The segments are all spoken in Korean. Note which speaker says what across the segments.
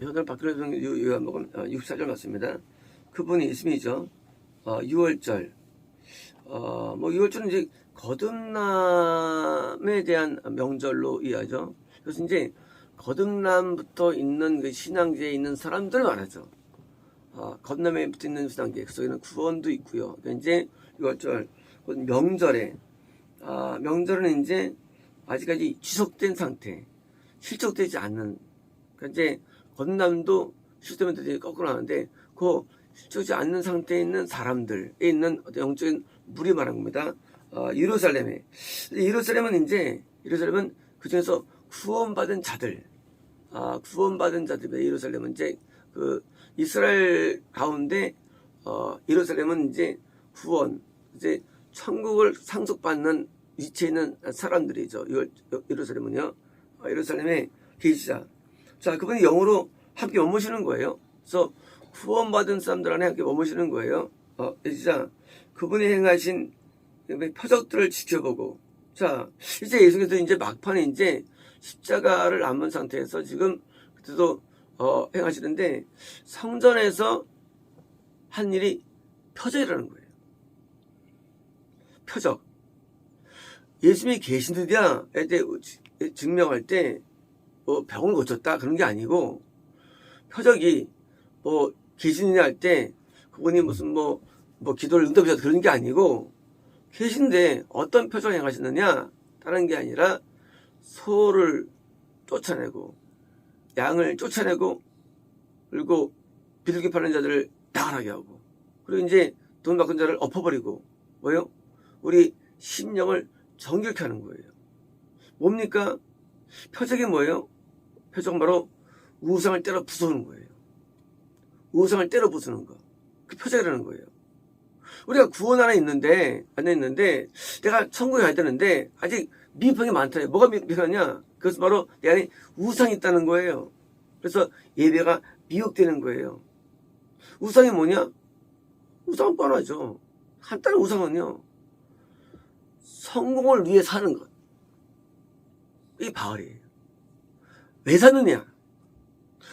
Speaker 1: 현을 박근혜 요한복음 64절 맞습니다. 그분이 예수님이죠. 6월절. 뭐 6월절은 이제 거듭남에 대한 명절로 이해하죠. 그래서 이제 거듭남부터 있는 그 신앙제에 있는 사람들 말하죠. 거듭남에 붙어 있는 신앙제. 그 속에는 구원도 있고요. 그러니까 이제 6월절 명절에 명절은 이제 아직까지 지속된 상태, 실족되지 않는. 그러니까 이제 거듭남도 실족되면 되게 거꾸로 하는데 그 실족되지 않는 상태에 있는 사람들에 있는 어떤 영적인 물이 말한 겁니다. 예루살렘에. 예루살렘은 그 중에서 구원받은 자들, 구원받은 자들입니다. 예루살렘은 이제 그 이스라엘 가운데 예루살렘은 이제 구원, 이제 천국을 상속받는 위치에 있는 사람들이죠. 예루살렘은요. 예루살렘에 계시자. 자, 그분이 영으로 함께 머무시는 거예요. 그래서 구원받은 사람들 안에 함께 머무시는 거예요. 계시자. 그분이 행하신 표적들을 지켜보고. 자, 이제 예수께서 이제 막판에 이제 십자가를 안문 상태에서 지금 그때도 행하시는데 성전에서 한 일이 표적이라는 거예요. 표적. 예수님이 계신 듯이야 증명할 때 병을 고쳤다 그런 게 아니고 표적이 계시느냐 할 때 그분이 무슨 기도를 응답하셨다 그런 게 아니고 계신데 어떤 표적을 행하시느냐 다른 게 아니라 소를 쫓아내고 양을 쫓아내고 그리고 비둘기 파는 자들을 나가게 하고 그리고 이제 돈 바꾼 자를 엎어버리고 뭐요? 우리 심령을 정결케 하는 거예요. 뭡니까? 표적이 뭐예요? 표적은 바로 우상을 때려 부수는 거예요. 우상을 때려 부수는 거. 그 표적이라는 거예요. 우리가 구원 안에 있는데 내가 천국에 가야 되는데 아직 미흡한 게 많다. 뭐가 미흡하냐? 그것은 바로 내 안에 우상이 있다는 거예요. 그래서 예배가 미혹되는 거예요. 우상이 뭐냐? 우상은 뻔하죠. 간단한 우상은요. 성공을 위해 사는 것. 이게 바알이에요. 왜 사느냐?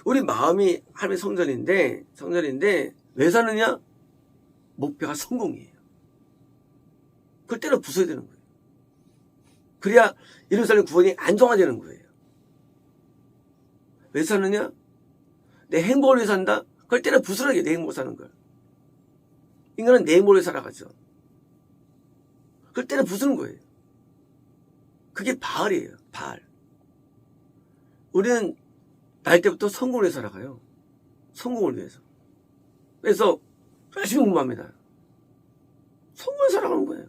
Speaker 1: 우리 마음이 하나님의 성전인데 왜 사느냐? 목표가 성공이에요. 그걸 때려 부숴야 되는 거예요. 그래야 예루살렘 구원이 안정화되는 거예요. 왜 사느냐? 내 행복을 위해 산다? 그걸 때려 부수라게 내 행복을 사는 걸. 인간은 내 행복을 위해 살아가죠. 그걸 때려 부수는 거예요. 그게 바알이에요. 바알. 우리는 날 때부터 성공을 위해 살아가요. 성공을 위해서. 그래서 열심히 공부합니다. 성공을 살아가는 거예요.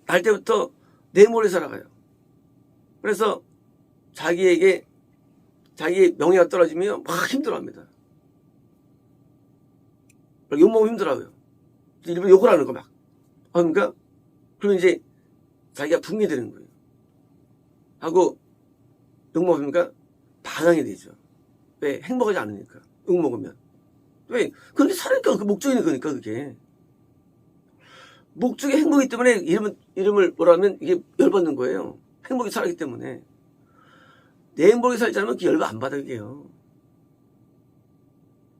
Speaker 1: 날 때부터 내 행복을 위해 살아가요. 그래서 자기의 명예가 떨어지면 막 힘들어합니다. 욕먹으면 힘들어요. 일부러 욕을 하는 거 막. 그러니까 그러면 이제 자기가 붕괴되는 거예요. 하고 욕먹으니까 반항이 되죠. 왜? 행복하지 않으니까. 욕먹으면. 왜? 그렇게 살으니까 그 목적이니까 그게. 목적이 행복이기 때문에 이름을 뭐라 하면 이게 열받는 거예요. 행복이 살았기 때문에. 내 행복이 살지 않으면 그 열받 안 받아, 이게요.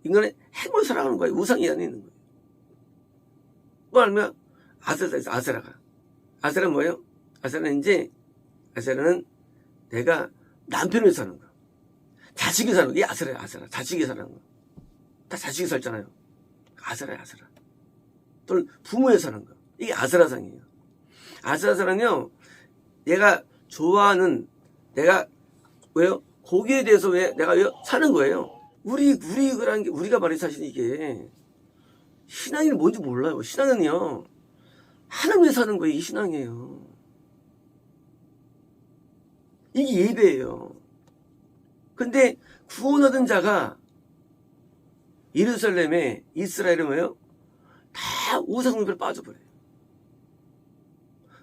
Speaker 1: 인간의 행복이 살아가는 거예요. 우상이 안에 있는 거예요. 뭐 알면 아세라가. 아세라는 뭐예요? 아세라는 내가 남편을 사는 거. 자식이 사는 거. 이게 아세라야, 아세라. 자식이 사는 거. 다 자식이 살잖아요. 아세라야, 아세라. 또는 부모에 사는 거. 이게 아세라상이에요. 아세라상은요, 얘가 좋아하는, 왜요? 거기에 대해서 내가 사는 거예요. 우리가 말해 사실 이게, 신앙이 뭔지 몰라요. 신앙은요, 하나님 위해 사는 거예요. 이 신앙이에요. 이게 예배예요. 근데 구원 얻은 자가 예루살렘에 이스라엘에 뭐예요? 다 우상숭배로 빠져버려요.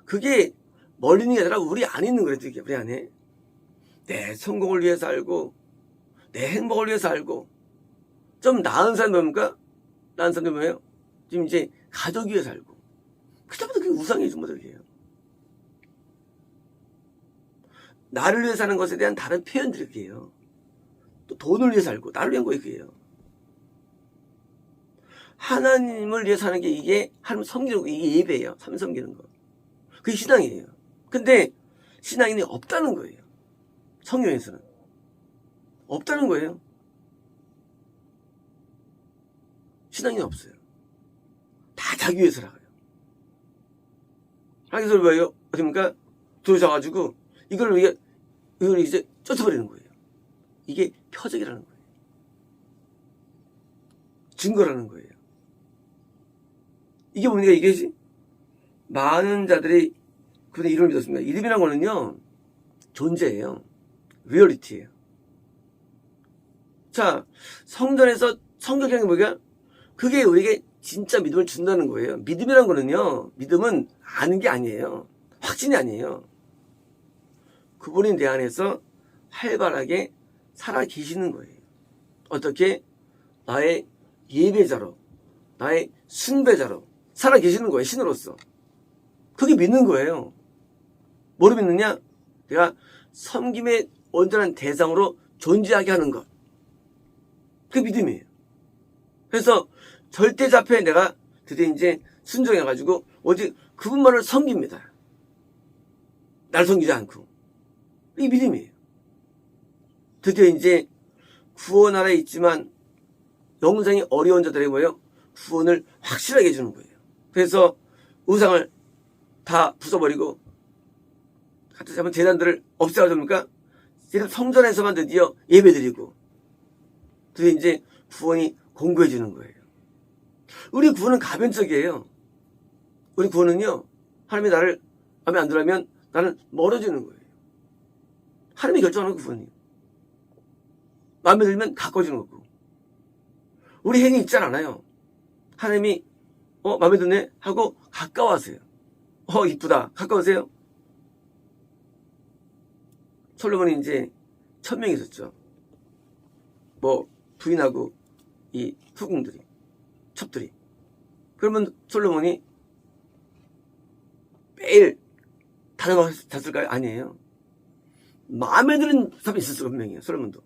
Speaker 1: 그게 멀리 있는 게 아니라 우리 안에 있는 거래요. 우리 안에. 내 성공을 위해 살고 내 행복을 위해 살고 좀 나은 사람이 뭡니까? 나은 사람이 뭐예요? 지금 이제 가족 위해 살고 그때부터 그게 우상이에요. 전부 다 그게요. 나를 위해 사는 것에 대한 다른 표현들이에요. 또 돈을 위해 살고 나를 위한 거예요. 그게요. 하나님을 위해 사는 게 이게 하나님 섬기는 거, 이게 예배예요. 하나님 섬기는 거. 그게 신앙이에요. 근데 신앙인이 없다는 거예요. 성경에서는 없다는 거예요. 신앙인이 없어요. 다 자기 위해 살아가요. 하나님께서 뭐예요? 어떻습니까? 들어오셔가지고 이걸 이제 쫓아버리는 거예요. 이게 표적이라는 거예요. 증거라는 거예요. 이게 뭡니까? 이게 많은 자들이 그분의 이름을 믿었습니다. 이름이란 거는요, 존재예요. 리얼리티예요. 자, 성전에서 성경이라는 게 뭐냐? 그게 우리에게 진짜 믿음을 준다는 거예요. 믿음이란 거는요, 믿음은 아는 게 아니에요. 확신이 아니에요. 그분이 내 안에서 활발하게 살아 계시는 거예요. 어떻게? 나의 예배자로, 나의 숭배자로 살아 계시는 거예요. 신으로서. 그게 믿는 거예요. 뭐로 믿느냐? 내가 섬김의 온전한 대상으로 존재하게 하는 것. 그게 믿음이에요. 그래서 절대자 앞에 내가 드디어 이제 순종해가지고 오직 그분만을 섬깁니다. 날 섬기지 않고. 이게 믿음이에요. 드디어 이제 구원 아래 있지만 영생이 어려운 자들에게 뭐예요? 구원을 확실하게 해주는 거예요. 그래서 우상을 다 부숴버리고 같이 한번 재단들을 없애가줍니까? 지금 성전에서만 드디어 예배드리고 드디어 이제 구원이 공고해 주는 거예요. 우리 구원은 가변적이에요. 우리 구원은요, 하나님이 나를 마음에 안 들어하면 나는 멀어지는 거예요. 하나님이 결정하는 구원이에요. 마음에 들면 가까워지는 거고. 우리 행위 있지 않아요. 하나님이 마음에 드네 하고 가까워하세요. 이쁘다. 가까우세요? 솔로몬이 이제 1000명이 있었죠. 부인하고 이 후궁들이, 첩들이. 그러면 솔로몬이 매일 단어가 잤을까요? 아니에요. 마음에 드는 사람이 있을 수가 분명해요. 솔로몬도.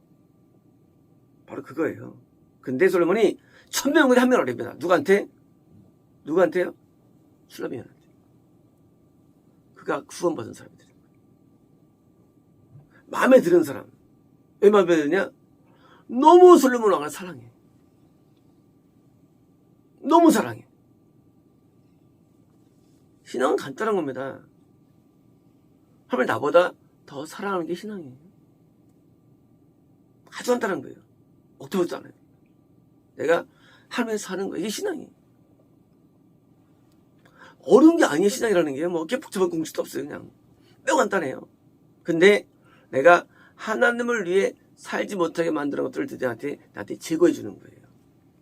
Speaker 1: 바로 그거예요. 근데 솔로몬이 1000명 중에 한 명을 랩니다. 누구한테? 누구한테요? 술라미한테. 그가 구원받은 사람이 되는 거예요. 마음에 드는 사람. 왜 마음에 드냐? 너무 솔로몬 왕을 사랑해. 너무 사랑해. 신앙은 간단한 겁니다. 하나님 나보다 더 사랑하는 게 신앙이에요. 아주 간단한 거예요. 억지로도 않아요. 내가 하나님에서 사는 거예요. 이게 신앙이에요. 어려운 게 아니에요. 신앙이라는 게 이렇게 복잡한 공식도 없어요. 그냥 매우 간단해요. 근데 내가 하나님을 위해 살지 못하게 만드는 것들을 나한테 제거해 주는 거예요.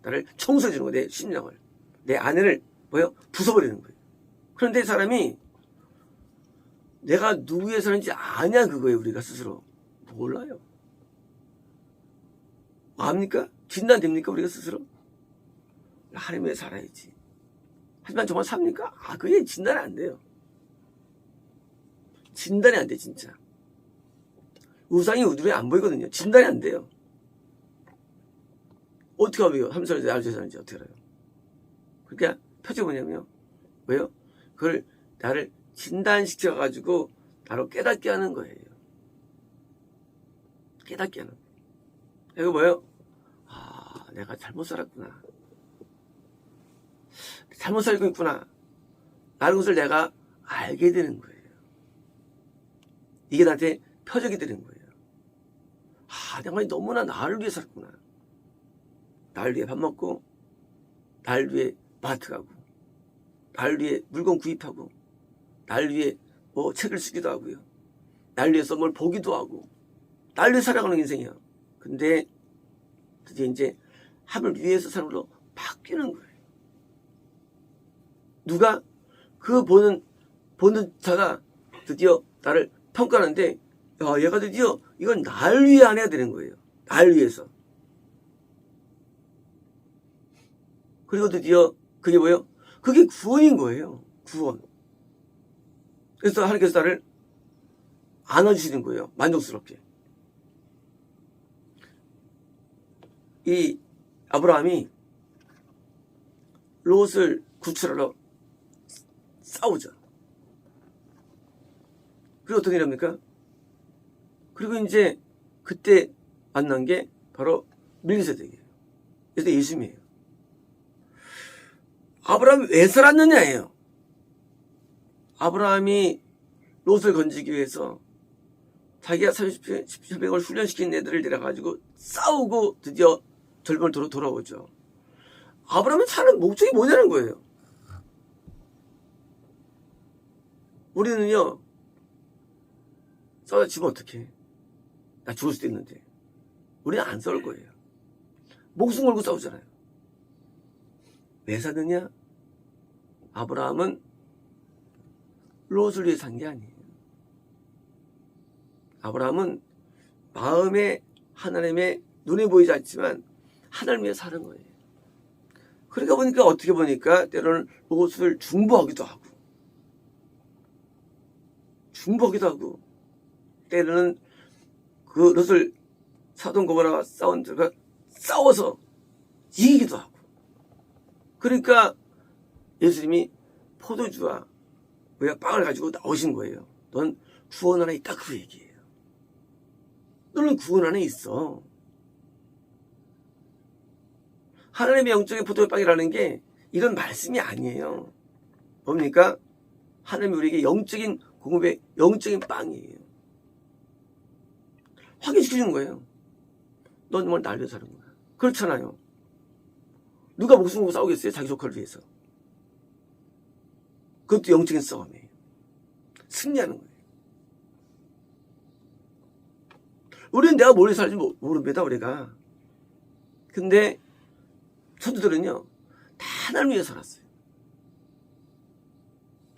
Speaker 1: 나를 청소해 주는 거예요. 내 심령을. 내 안을 부숴버리는 거예요. 그런데 사람이 내가 누구 위해 사는지 아냐 그거예요. 우리가 스스로. 몰라요. 압니까? 진단됩니까? 우리가 스스로? 하나님 위해 살아야지. 하지만 정말 삽니까? 그게 진단이 안 돼요. 진단이 안 돼, 진짜. 우상이 우두에 안 보이거든요. 진단이 안 돼요. 어떻게 하면 하면서 나를 사는지 어떻게 알아요? 그러니까 표적이 뭐냐면요. 왜요? 그걸 나를 진단시켜가지고 나로 깨닫게 하는 거예요. 깨닫게 하는 거예요. 이거 뭐예요? 내가 잘못 살았구나. 잘못 살고 있구나. 라는 것을 내가 알게 되는 거예요. 이게 나한테 표적이 되는 거예요. 내가 너무나 나를 위해 살았구나. 나를 위해 밥 먹고, 나를 위해 마트 가고, 나를 위해 물건 구입하고, 나를 위해 책을 쓰기도 하고요. 나를 위해서 뭘 보기도 하고, 나를 위해 살아가는 인생이야. 근데 드디어 이제 하나님을 위해서 사는 걸로 바뀌는 거예요. 누가? 그 보는 자가 드디어 나를 평가하는데, 얘가 드디어 이건 날 위해 안 해야 되는 거예요. 날 위해서. 그리고 드디어 그게 뭐예요? 그게 구원인 거예요. 구원. 그래서 하나님께서 나를 안아주시는 거예요. 만족스럽게. 이 아브라함이 롯을 구출하러 싸우죠. 그리고 어떤 일이 합니까? 그리고 이제 그때 만난 게 바로 멜기세덱이에요. 그래서 예수님이에요. 아브라함이 왜 살았느냐예요. 아브라함이 롯을 건지기 위해서 자기가 30평을 훈련시킨 애들을 데려가지고 싸우고 드디어 절반을 돌아오죠. 아브라함은 사는 목적이 뭐냐는 거예요. 우리는요, 싸우다 지면 어떡해. 나 죽을 수도 있는데. 우리는 안 싸울 거예요. 목숨 걸고 싸우잖아요. 왜 사느냐? 아브라함은 롯을 위해 산 게 아니에요. 아브라함은 마음에 하나님의 눈에 보이지 않지만 하나님 위해 사는 거예요. 그러니까 보니까 어떻게 보니까 때로는 롯을 중보하기도 하고 때로는 그 롯을 사돈 고모라와 싸운 자가 싸워서 이기기도 하고. 그러니까 예수님이 포도주와 빵을 가지고 나오신 거예요. 넌 구원 안에 있다, 그 얘기예요. 너는 구원 안에 있어. 하나님의 영적인 포도주빵이라는 게 이런 말씀이 아니에요. 뭡니까? 하나님이 우리에게 영적인 공급의 영적인 빵이에요. 확인시켜주는 거예요. 넌 정말 날 위해서 사는 거야. 그렇잖아요. 누가 목숨 걸고 싸우겠어요? 자기 조카를 위해서. 그것도 영적인 싸움이에요. 승리하는 거예요. 우리는 내가 뭘 위해서 살지 모릅니다, 우리가. 근데 천주들은요, 다 하나님 위해서 살았어요.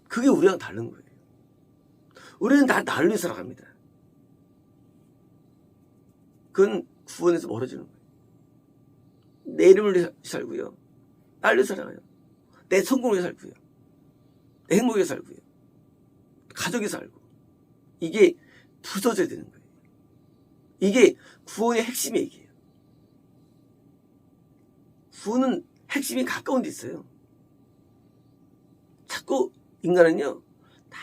Speaker 1: 그게 우리랑 다른 거예요. 우리는 다 나를 위해서 살아갑니다. 그건 구원에서 멀어지는 거예요. 내 이름을 위해 살고요. 나를 위해 살아가요. 내 성공을 위해 살고요. 내 행복을 위해 살고요. 가족이 살고. 이게 부서져야 되는 거예요. 이게 구원의 핵심 얘기예요. 구원은 핵심이 가까운 데 있어요. 자꾸 인간은요, 다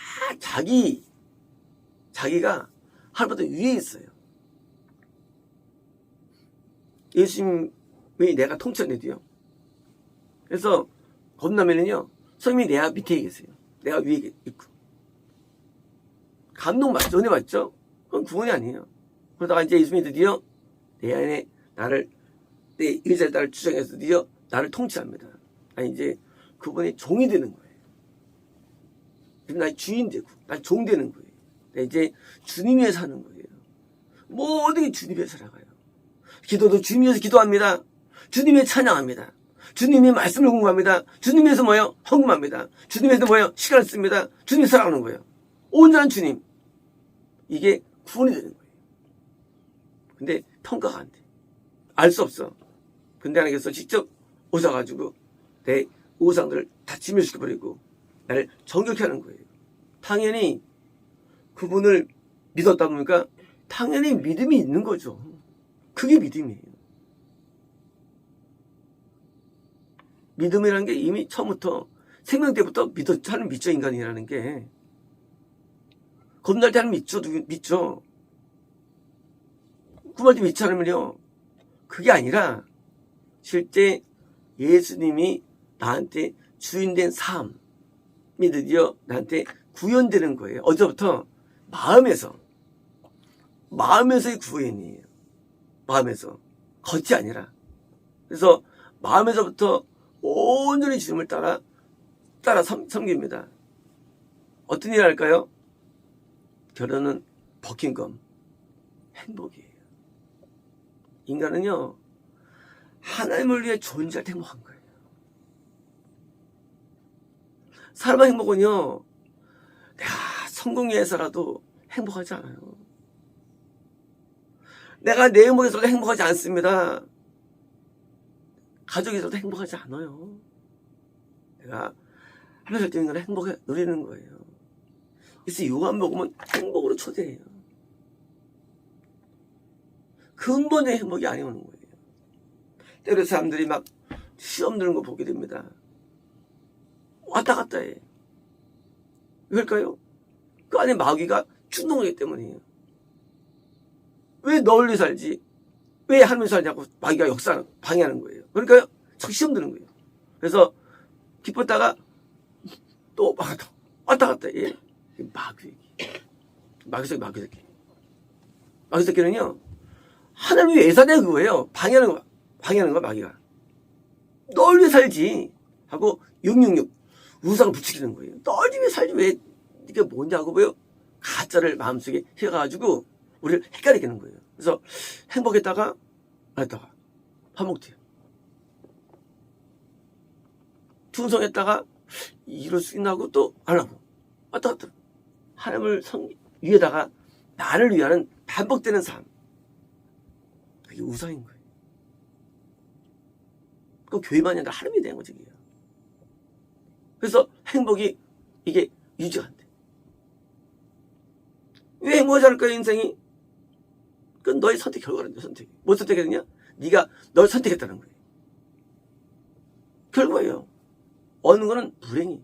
Speaker 1: 자기가 하나보다 위에 있어요. 예수님이 내가 통치하는데도요. 그래서 겁나면은요, 성님이 내 밑에 계세요. 내가 위에 있고. 감동 맞죠? 은혜 맞죠? 그건 구원이 아니에요. 그러다가 이제 예수님이 드디어 내 안에 내 의자에 나를 주장해서 드디어 나를 통치합니다. 아니, 이제 그분의 종이 되는 거예요. 그래서 나의 주인 되고, 나의 종 되는 거예요. 이제 주님 위해 사는 거예요. 모든 게 주님 위해 살아가요. 기도도 주님 위해서 기도합니다. 주님 위해 찬양합니다. 주님 위해 말씀을 공부합니다. 주님 위해서 뭐예요? 헌금합니다. 주님 위해서 뭐예요? 시간을 씁니다. 주님 위해서 살아가는 거예요. 온전한 주님. 이게 구원이 되는 거예요. 근데 평가가 안 돼. 알 수 없어. 근데 하나님께서 직접 오셔가지고 내 우상들을 다 진멸시켜버리고 나를 정결케 하는 거예요. 당연히 그분을 믿었다 보니까 당연히 믿음이 있는 거죠. 그게 믿음이에요. 믿음이라는 게 이미 처음부터 생명 때부터 하는 믿죠, 인간이라는 게. 겁날 때 하는 믿죠. 구할 때 믿지 않으면요. 그게 아니라 실제 예수님이 나한테 주인된 삶이 드디어 나한테 구현되는 거예요. 어제부터 마음에서의 구원이에요. 마음에서. 겉이 아니라. 그래서 마음에서부터 온전히 주님을 따라 섬깁니다. 어떤 일 할까요? 결혼은 버킹검. 행복이에요. 인간은요, 하나님을 위해 존재할 때 행복한 거예요. 사람의 행복은요, 내가 성공 위해서라도 행복하지 않아요. 내가 내 행복에서도 행복하지 않습니다. 가족에서도 행복하지 않아요. 내가 하나님 때문에 인간을 행복해 누리는 거예요. 그래서 요한복음은 행복으로 초대해요. 근본의 행복이 아니오는 거예요. 때로 사람들이 막 시험 드는 거 보게 됩니다. 왔다 갔다 해. 왜일까요? 그 안에 마귀가 충동하기 때문이에요. 왜 널리 살지? 왜 하늘에 살냐고 마귀가 역사하는, 방해하는 거예요. 그러니까요, 자꾸 시험 드는 거예요. 그래서 기뻤다가 또 왔다 갔다 해. 마귀 새끼. 마귀 새끼는요, 하나님 왜 사냐 그거예요. 방해하는 거 마귀가. 널리 살지 하고 666 우상을 붙이는 거예요. 널리 왜 살지 왜 이게 뭐냐고요. 가짜를 마음속에 해가지고 우리를 헷갈리게 하는 거예요. 그래서 행복했다가 안 했다가 화목돼요. 충성했다가 이럴 수 있나 하고 또 안 하고 왔다 갔다. 하나님을 위에다가 나를 위하는 반복되는 삶. 그게 우상인 거예요. 그 교회만이 아니라 하나님이 되는 거죠. 그래서 행복이 이게 유지가 안 돼. 왜 행복하지 않을까요, 인생이? 그건 너의 선택 결과란다, 선택. 뭐 선택했느냐? 네가 널 선택했다는 거예요. 결과예요. 어느 거는 불행이.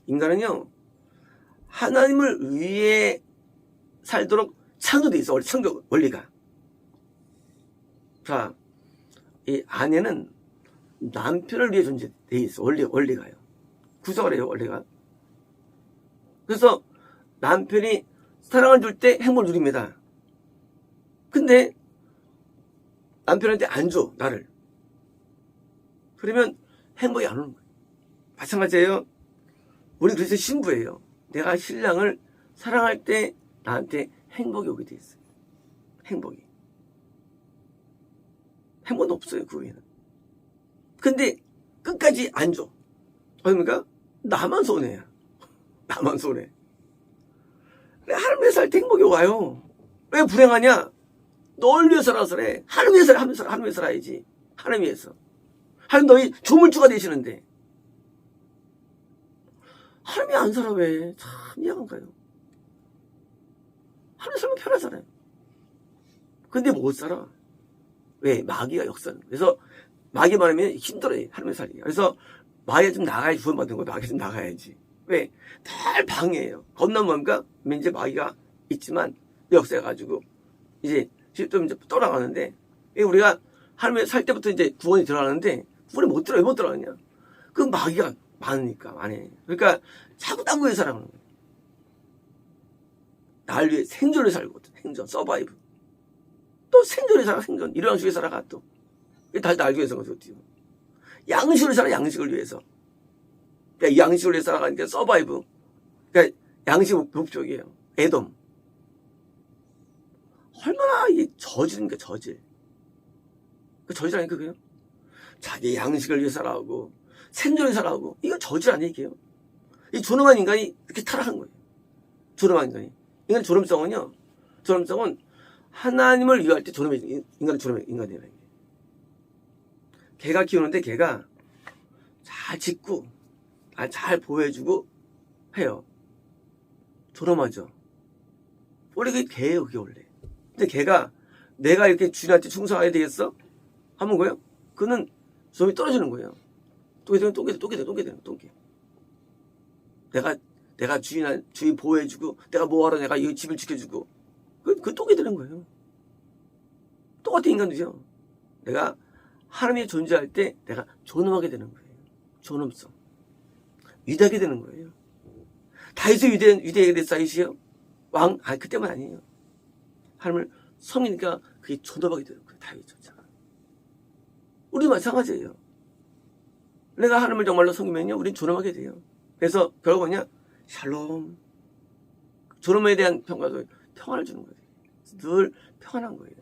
Speaker 1: 인간은요, 하나님을 위해 살도록 창조되어 있어, 창조 원리가. 자, 이 아내는 남편을 위해 존재되어 있어, 원리가요. 구성을 해요, 원리가. 그래서 남편이 사랑을 줄 때 행복을 누립니다. 근데 남편한테 안 줘, 나를. 그러면 행복이 안 오는 거예요. 마찬가지예요. 우리 그래서 신부예요. 내가 신랑을 사랑할 때 나한테 행복이 오게 돼 있어요. 행복은 없어요, 그 위에는. 근데 끝까지 안 줘. 그러니까 나만 손해야. 나만 손해. 하나님 살 때 행복이 와요. 왜 불행하냐? 널 위해서라서 그래. 하나님 위해서 살아야지. 하나님 위해서. 하나님 너희 조물주가 되시는데. 하나님이 안 살아 왜? 참 이해한가요? 하나님 살면 편하잖아요. 근데 못 살아. 왜? 마귀가 역사는. 그래서 마귀 말하면 힘들어요. 하나님 살기가. 그래서 마귀가 좀 나가야지 구원받는 거예요. 마귀가 좀 나가야지. 왜? 늘 방해해요. 겁나면 뭡니까? 이제 마귀가 있지만 역사해가지고 이제 좀 이제 떠나가는데 우리가 하나님의 살 때부터 이제 구원이 들어가는데 구원이 못 들어. 왜 못 들어가느냐? 그 마귀가 많으니까 많이. 그러니까 자꾸 딴 거에 살아가는 거예요. 날 위해 생존을 살거든. 생존, 서바이브. 또 생존을 살아, 생존. 이런 식으로 살아가 또. 날 위해서 어때요? 양식을 살아, 양식을 위해서. 그러니까 양식을 위해서 살아가니까 서바이브. 그러니까 양식 목적이에요. 애돔. 얼마나 이 저질입니까, 저질. 그 저질 아니까 그게요? 자기 양식을 위해 살아가고, 생존을 살아가고, 이거 저질 아니에요? 이 존엄한 인간이 이렇게 타락한 거예요. 존엄한 인간이. 인간의 존엄성은요, 존엄성은 하나님을 위할 때 인간의 존엄한 인간이라는 거예요. 개가 키우는데 개가 잘 짖고, 잘 보호해주고 해요. 존엄하죠. 원래 그게 개예요, 그게 원래. 근데 개가 내가 이렇게 주인한테 충성해야 되겠어? 하면 뭐예요? 그는 점이 떨어지는 거예요. 똥개. 내가 주인 보호해주고, 내가 뭐하러 내가 이 집을 지켜주고, 그 똥개 되는 거예요. 똑같은 인간이죠. 내가 하나님이 존재할 때 내가 존엄하게 되는 거예요. 존엄성. 위대하게 되는 거예요. 다윗이 위대하게 됐어, 다윗이요? 왕? 그때만 아니에요. 하나님을 섬기니까 그게 존엄하게 되는 거예요, 다윗 자체가. 우리 마찬가지예요. 내가 하나님을 정말로 섬기면요, 우린 존엄하게 돼요. 그래서 결국은요, 샬롬. 존엄에 대한 평가도 평안을 주는 거예요. 늘 평안한 거예요.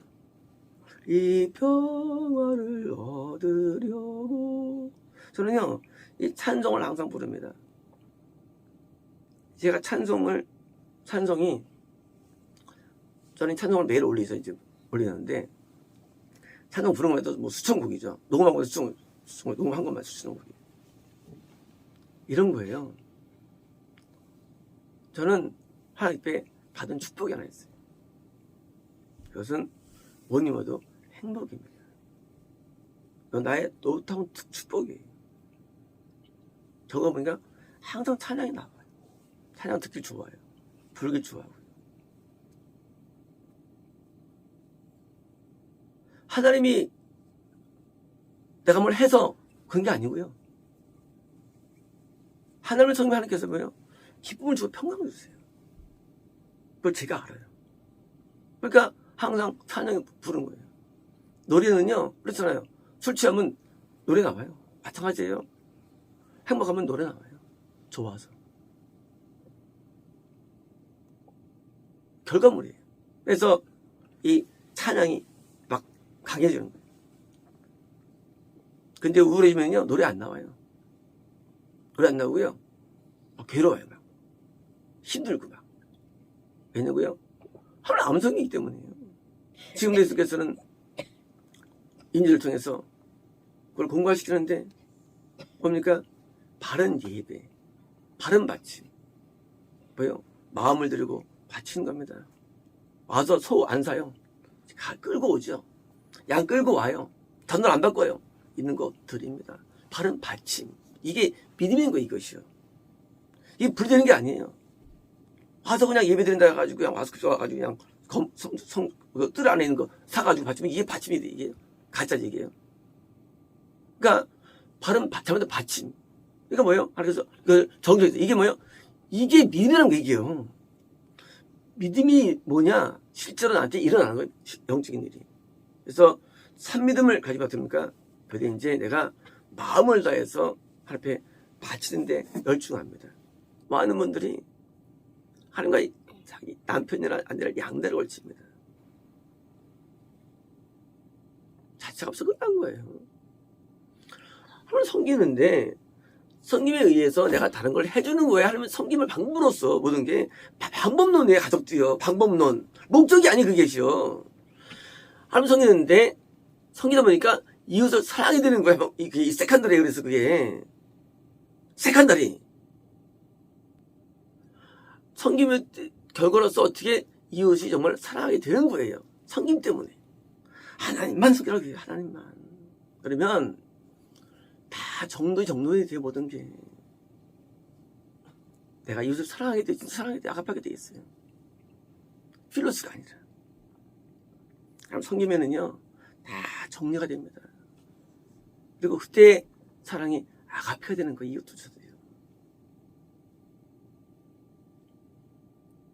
Speaker 1: 이 평화를 얻으려고. 저는요, 이 찬송을 항상 부릅니다. 제가 찬송이, 저는 찬송을 매일 올리는데, 찬송 부르는 것도 뭐 수천 곡이죠. 녹음한 것도 녹음한 것만 수천 곡이에요. 이런 거예요. 저는 하나님께 받은 축복이 하나 있어요. 그것은 뭐니 뭐도 행복입니다. 나의 노릇하고 축복이에요. 저거 보니까 항상 찬양이 나와요. 찬양 듣기 좋아요. 부르기 좋아하고. 하나님이 내가 뭘 해서 그런 게 아니고요. 하나님을 섬기면 하나님께서 뭐예요? 기쁨을 주고 평강을 주세요. 그걸 제가 알아요. 그러니까 항상 찬양을 부르는 거예요. 노래는요, 그렇잖아요. 술 취하면 노래 나와요. 마찬가지예요. 행복하면 노래 나와요. 좋아서. 결과물이에요. 그래서 이 찬양이 막 강해지는 거예요. 근데 우울해지면요, 노래 안 나와요. 노래 안 나오고요. 막 괴로워요. 막. 힘들고 막. 왜냐고요? 하나님 암성이기 때문이에요. 지금 예수께서는 인지를 통해서 그걸 공부하시키는데 뭡니까? 바른 예배, 바른 바침. 뭐요? 마음을 들이고 바치는 겁니다. 와서 소 안 사요. 끌고 오죠. 양 끌고 와요. 전달 안 바꿔요. 있는 거 드립니다. 바른 바침. 이게 믿음인 거 이것이요. 이게 불되는 게 아니에요. 와서 그냥 예배 드린다 해가지고 그냥 와서 와가지고 그냥 뜰 안에 있는 거 사가지고 바치면 이게 바침이 돼. 이게 가짜 얘기예요. 그러니까 바른 잘못된 바침. 그러니까 뭐예요? 그래서 그 정조에서 이게 뭐예요? 이게 믿음이라는 얘기예요. 믿음이 뭐냐? 실제로 나한테 일어나는 거예요. 영적인 일이. 그래서 산믿음을 가지고 받으니까 그때 이제 내가 마음을 다해서 하나님 앞에 바치는데 열중합니다. 많은 분들이 하나님과 자기 남편이나 아내를 양다를 걸칩니다. 자체가 없어 끝난 거예요. 하나님 섬기는데 섬김에 의해서 내가 다른 걸 해주는 거예요. 하나님 섬김을 방법으로써 모든 게 방법론이에요. 가족도요. 방법론. 목적이 아니 그게시요. 하나님 섬기는데 섬기다 보니까 이웃을 사랑하게 되는 거예요. 이 세컨더리 그래서 그게 세컨더리. 섬김의 결과로서 어떻게 이웃이 정말 사랑하게 되는 거예요. 섬김 때문에. 하나님만 섬기라고 해요. 하나님만. 그러면 다 정도에 돼요. 모든 게. 내가 이웃을 사랑하게 돼, 아갑하게 돼 있어요. 필로스가 아니라. 그럼 섬기면은요, 다 정리가 됩니다. 그리고 그때 사랑이 아가페가 되는 거예요. 이웃조차도요.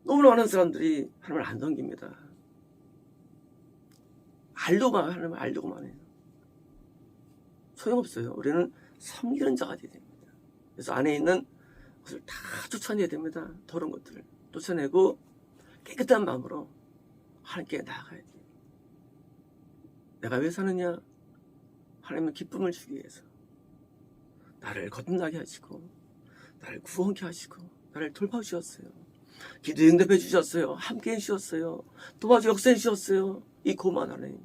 Speaker 1: 너무나 많은 사람들이 하나님을 안 섬깁니다. 하나님을 알려고만 해요. 소용없어요. 우리는 섬기는 자가 되어야 됩니다. 그래서 안에 있는 것을 다 쫓아내야 됩니다. 더러운 것들을 쫓아내고 깨끗한 마음으로 하나님께 나아가야 돼요. 내가 왜 사느냐? 하나님은 기쁨을 주기 위해서 나를 거듭나게 하시고 나를 구원케 하시고 나를 돌봐주셨어요. 기도에 응답해 주셨어요. 함께 해주셨어요. 도와주 역사해 주셨어요. 이 고마운 하나님.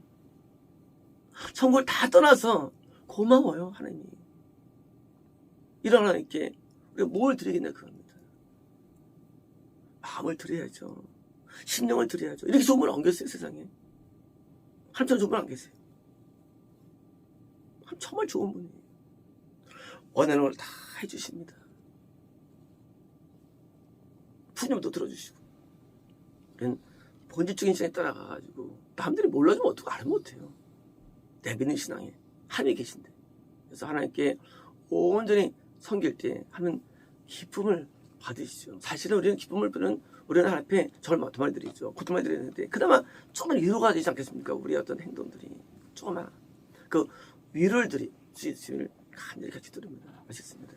Speaker 1: 천국을 다 떠나서 고마워요. 하나님이. 이런 하나님께 우리가 뭘 드리겠냐 그겁니다. 마음을 드려야죠. 심령을 드려야죠. 이렇게 좋은 분 안 계세요. 세상에. 하나님처럼 좋은 분 안 계세요. 정말 좋은 분이에요. 원하는 걸 다 해주십니다. 푸념도 들어주시고. 우리는 본질적인 신앙에 따라가가지고 남들이 몰라주면 어떻게 알면 못해요. 내 믿는 신앙에 하나님이 계신데. 그래서 하나님께 온전히 섬길 때 하는 기쁨을 받으시죠. 사실은 우리는 기쁨을 받는 우리는 하나님 앞에 정말 더 많이 드리죠. 고통 많이 드리는데 그나마 조금 위로가 되지 않겠습니까? 우리의 어떤 행동들이 조금만 그 위로를 드릴 수 있음을 간절히 같이 드립니다. 맛있습니다.